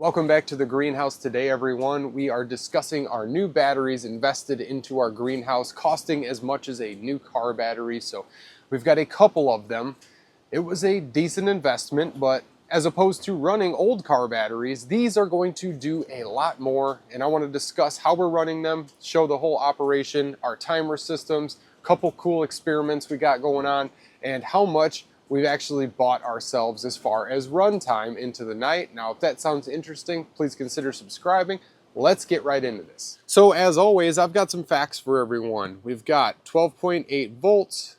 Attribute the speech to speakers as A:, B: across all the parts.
A: Welcome back to the greenhouse today, everyone. We are discussing our new batteries invested into our greenhouse, costing as much as a new car battery. So we've got a couple of them. It was a decent investment, but as opposed to running old car batteries, these are going to do a lot more. And I want to discuss how we're running them, show the whole operation, our timer systems, a couple cool experiments we got going on, and how much we've actually bought ourselves as far as runtime into the night. Now, if that sounds interesting, please consider subscribing. Let's get right into this. So as always, I've got some facts for everyone. We've got 12.8 volts,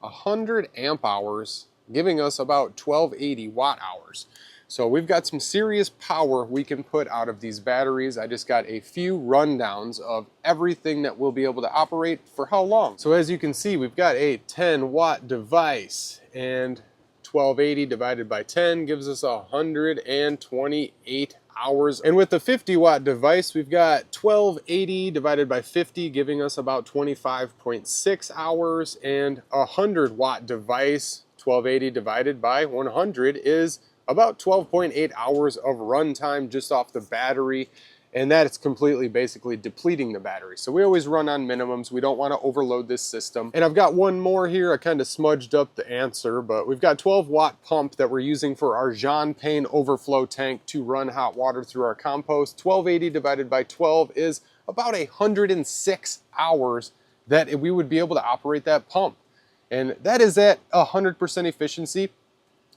A: 100 amp hours, giving us about 1280 watt hours. So we've got some serious power we can put out of these batteries. I just got a few rundowns of everything that we'll be able to operate for how long. So as you can see, we've got a 10 watt device, and 1280 divided by 10 gives us 128 hours. And with the 50 watt device, we've got 1280 divided by 50 giving us about 25.6 hours, and a 100 watt device, 1280 divided by 100 is about 12.8 hours of runtime just off the battery, and that is completely basically depleting the battery. So we always run on minimums. We don't want to overload this system. And I've got one more here. I kind of smudged up the answer, but we've got 12 watt pump that we're using for our Jean Pain overflow tank to run hot water through our compost. 1280 divided by 12 is about 106 hours that we would be able to operate that pump. And that is at 100% efficiency,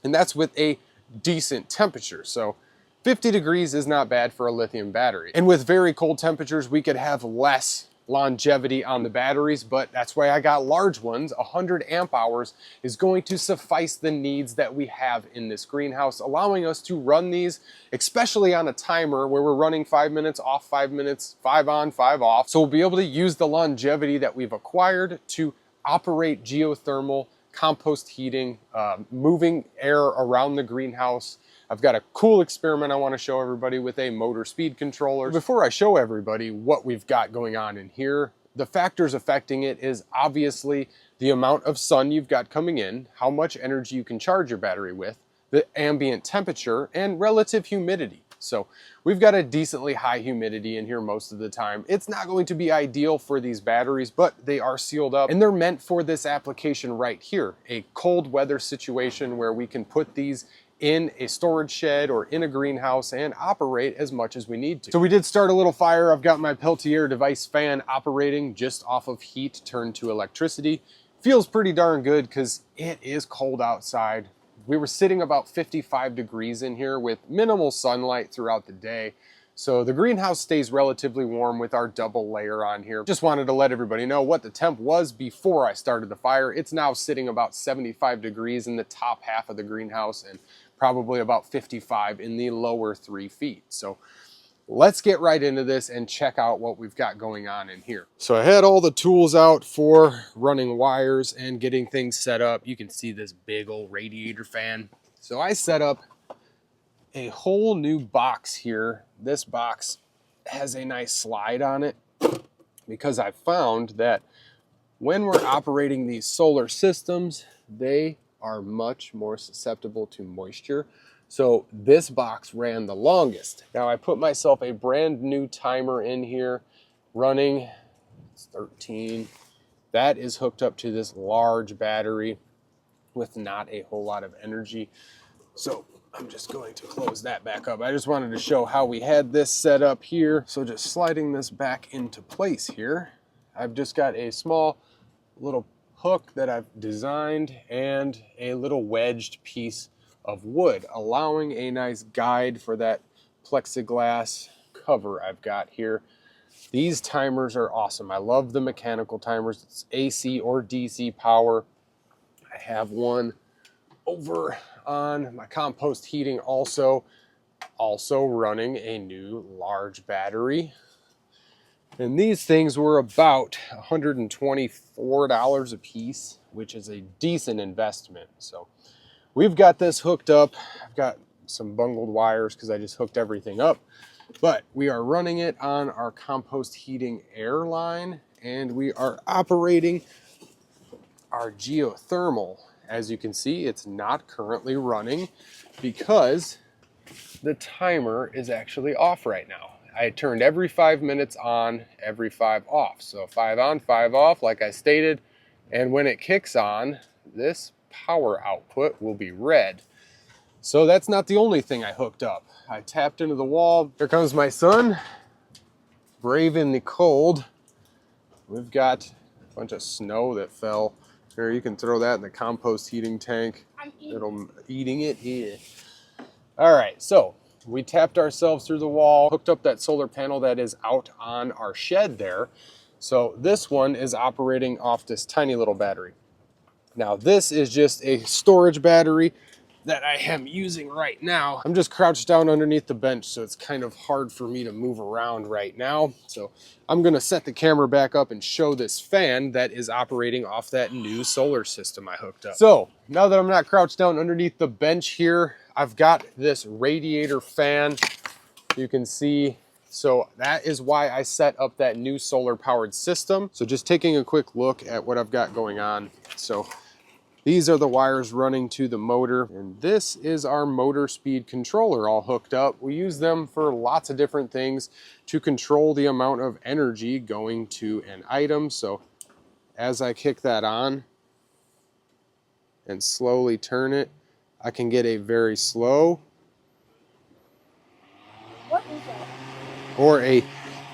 A: and that's with a decent temperature. So 50 degrees is not bad for a lithium battery. And with very cold temperatures, we could have less longevity on the batteries, but that's why I got large ones. 100 amp hours is going to suffice the needs that we have in this greenhouse, allowing us to run these, especially on a timer where we're running 5 minutes off, 5 minutes, 5 on, 5 off. So we'll be able to use the longevity that we've acquired to operate geothermal, compost heating, moving air around the greenhouse. I've got a cool experiment I want to show everybody with a motor speed controller. Before I show everybody what we've got going on in here, the factors affecting it is obviously the amount of sun you've got coming in, how much energy you can charge your battery with, the ambient temperature, and relative humidity. So we've got a decently high humidity in here most of the time. It's not going to be ideal for these batteries, but they are sealed up and they're meant for this application right here, a cold weather situation where we can put these in a storage shed or in a greenhouse and operate as much as we need to. So we did start a little fire. I've got my Peltier device fan operating just off of heat turned to electricity. Feels pretty darn good because it is cold outside. We were sitting about 55 degrees in here with minimal sunlight throughout the day. So the greenhouse stays relatively warm with our double layer on here. Just wanted to let everybody know what the temp was before I started the fire. It's now sitting about 75 degrees in the top half of the greenhouse and probably about 55 in the lower 3 feet. So let's get right into this and check out what we've got going on in here. So I had all the tools out for running wires and getting things set up. You can see this big old radiator fan. So I set up a whole new box here. This box has a nice slide on it because I found that when we're operating these solar systems, they are much more susceptible to moisture. So this box ran the longest. Now I put myself a brand new timer in here running, it's 13. That is hooked up to this large battery with not a whole lot of energy. So I'm just going to close that back up. I just wanted to show how we had this set up here. So just sliding this back into place here, I've just got a small little hook that I've designed and a little wedged piece of wood, allowing a nice guide for that plexiglass cover I've got here. These timers are awesome. I love the mechanical timers. It's AC or DC power. I have one over on my compost heating also running a new large battery. And these things were about $124 a piece, which is a decent investment. So we've got this hooked up. I've got some bungled wires because I just hooked everything up. But we are running it on our compost heating air line, and we are operating our geothermal. As you can see, it's not currently running because the timer is actually off right now. I turned every 5 minutes on, every 5 off. So 5 on, 5 off, like I stated. And when it kicks on, this power output will be red. So that's not the only thing I hooked up. I tapped into the wall. Here comes my son, braving the cold. We've got a bunch of snow that fell. Here, you can throw that in the compost heating tank. Eating it. Yeah. All right, so we tapped ourselves through the wall, hooked up that solar panel that is out on our shed there. So this one is operating off this tiny little battery. Now this is just a storage battery that I am using right now. I'm just crouched down underneath the bench, so it's kind of hard for me to move around right now. So I'm gonna set the camera back up and show this fan that is operating off that new solar system I hooked up. So now that I'm not crouched down underneath the bench here, I've got this radiator fan. You can see, so that is why I set up that new solar powered system. So just taking a quick look at what I've got going on. So these are the wires running to the motor, and this is our motor speed controller all hooked up. We use them for lots of different things to control the amount of energy going to an item. So as I kick that on and slowly turn it, I can get a very slow or a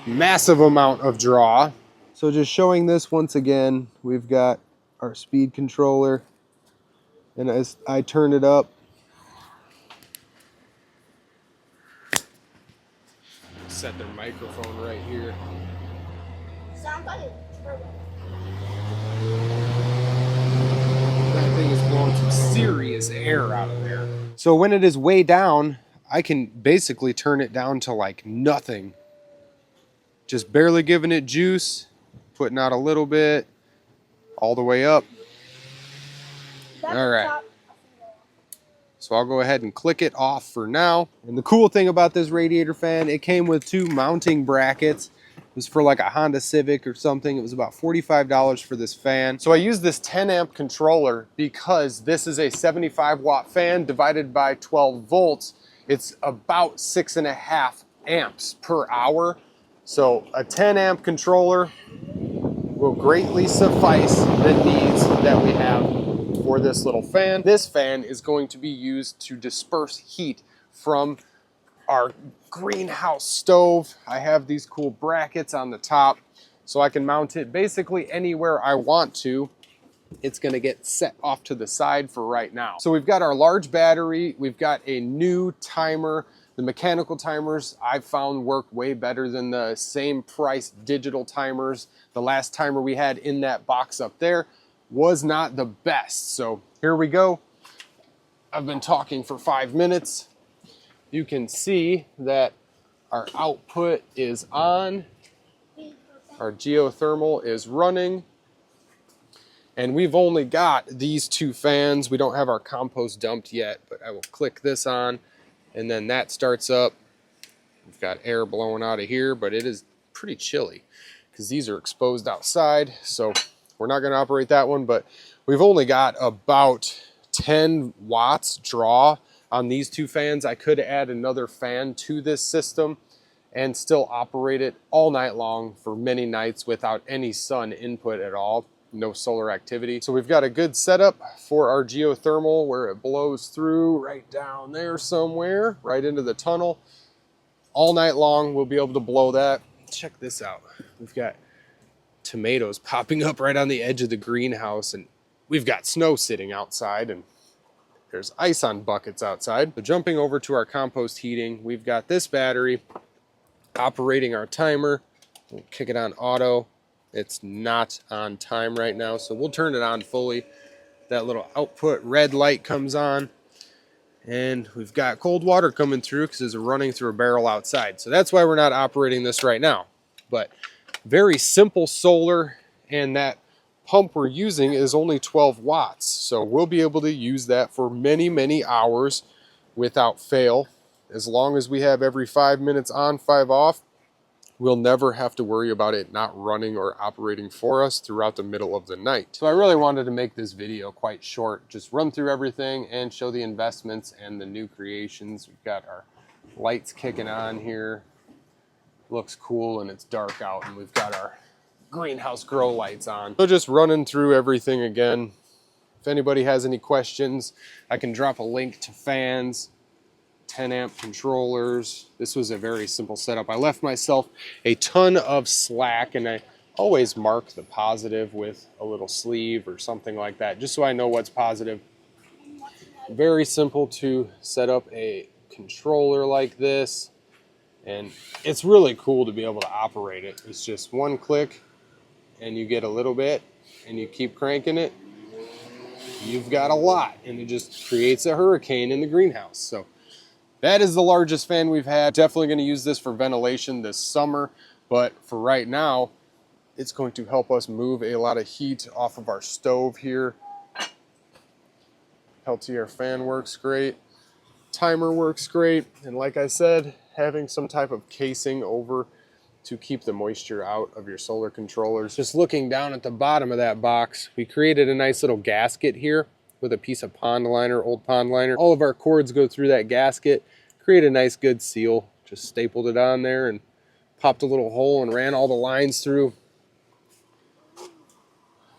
A: massive amount of draw. So just showing this once again, we've got our speed controller. And as I turn it up, set their microphone right here. Sounds like a turbo. That thing is blowing some serious air out of there. So when it is way down, I can basically turn it down to like nothing. Just barely giving it juice, putting out a little bit, all the way up. All right. So I'll go ahead and click it off for now. And the cool thing about this radiator fan, it came with 2 mounting brackets. It was for like a Honda Civic or something. It was about $45 for this fan. So I use this 10 amp controller because this is a 75 watt fan divided by 12 volts. It's about 6.5 amps per hour. So a 10 amp controller will greatly suffice the needs that we have for this little fan. This fan is going to be used to disperse heat from our greenhouse stove. I have these cool brackets on the top so I can mount it basically anywhere I want to. It's gonna get set off to the side for right now. So we've got our large battery, we've got a new timer. The mechanical timers I've found work way better than the same price digital timers. The last timer we had in that box up there was not the best. So here we go. I've been talking for 5 minutes. You can see that our output is on. Our geothermal is running. And we've only got these 2 fans. We don't have our compost dumped yet, but I will click this on and then that starts up. We've got air blowing out of here, but it is pretty chilly because these are exposed outside. So we're not going to operate that one, but we've only got about 10 watts draw on these 2 fans. I could add another fan to this system and still operate it all night long for many nights without any sun input at all, no solar activity. So we've got a good setup for our geothermal where it blows through right down there somewhere, right into the tunnel. All night long, we'll be able to blow that. Check this out. We've got tomatoes popping up right on the edge of the greenhouse, and we've got snow sitting outside, and there's ice on buckets outside. So jumping over to our compost heating, we've got this battery operating our timer. We'll kick it on auto. It's not on time right now, so we'll turn it on fully. That little output red light comes on, and we've got cold water coming through because it's running through a barrel outside. So that's why we're not operating this right now. But very simple solar, and that pump we're using is only 12 watts. So we'll be able to use that for many, many hours without fail. As long as we have every 5 minutes on, 5 off, we'll never have to worry about it not running or operating for us throughout the middle of the night. So I really wanted to make this video quite short, just run through everything and show the investments and the new creations. We've got our Lights kicking on here. Looks cool and it's dark out, and we've got our greenhouse grow lights on. So just running through everything again. If anybody has any questions, I can drop a link to fans, 10 amp controllers. This was a very simple setup. I left myself a ton of slack, and I always mark the positive with a little sleeve or something like that, just so I know what's positive. Very simple to set up a controller like this, and it's really cool to be able to operate it. It's just one click and you get a little bit, and you keep cranking it, you've got a lot, and it just creates a hurricane in the greenhouse. So that is the largest fan we've had. Definitely going to use this for ventilation this summer, but for right now, it's going to help us move a lot of heat off of our stove here. Peltier fan works great. Timer works great. And like I said, having some type of casing over to keep the moisture out of your solar controllers. Just looking down at the bottom of that box, we created a nice little gasket here with a piece of pond liner, old pond liner. All of our cords go through that gasket. Create a nice good seal. Just stapled it on there and popped a little hole and ran all the lines through.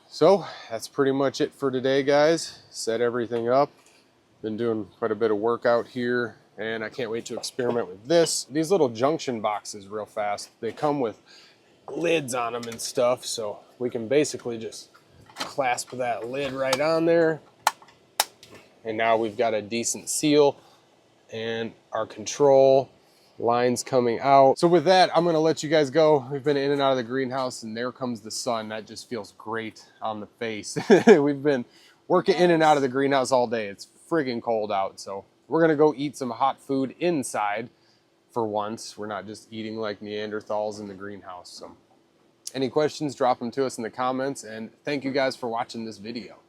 A: So that's pretty much it for today, guys. Set everything up. Been doing quite a bit of work out here, and I can't wait to experiment with this. These little junction boxes real fast, they come with lids on them and stuff, so we can basically just clasp that lid right on there. And now we've got a decent seal and our control lines coming out. So with that, I'm gonna let you guys go. We've been in and out of the greenhouse, and there comes the sun. That just feels great on the face. We've been working in and out of the greenhouse all day. It's friggin' cold out, so we're gonna go eat some hot food inside for once. We're not just eating like Neanderthals in the greenhouse. So any questions, drop them to us in the comments, and thank you guys for watching this video.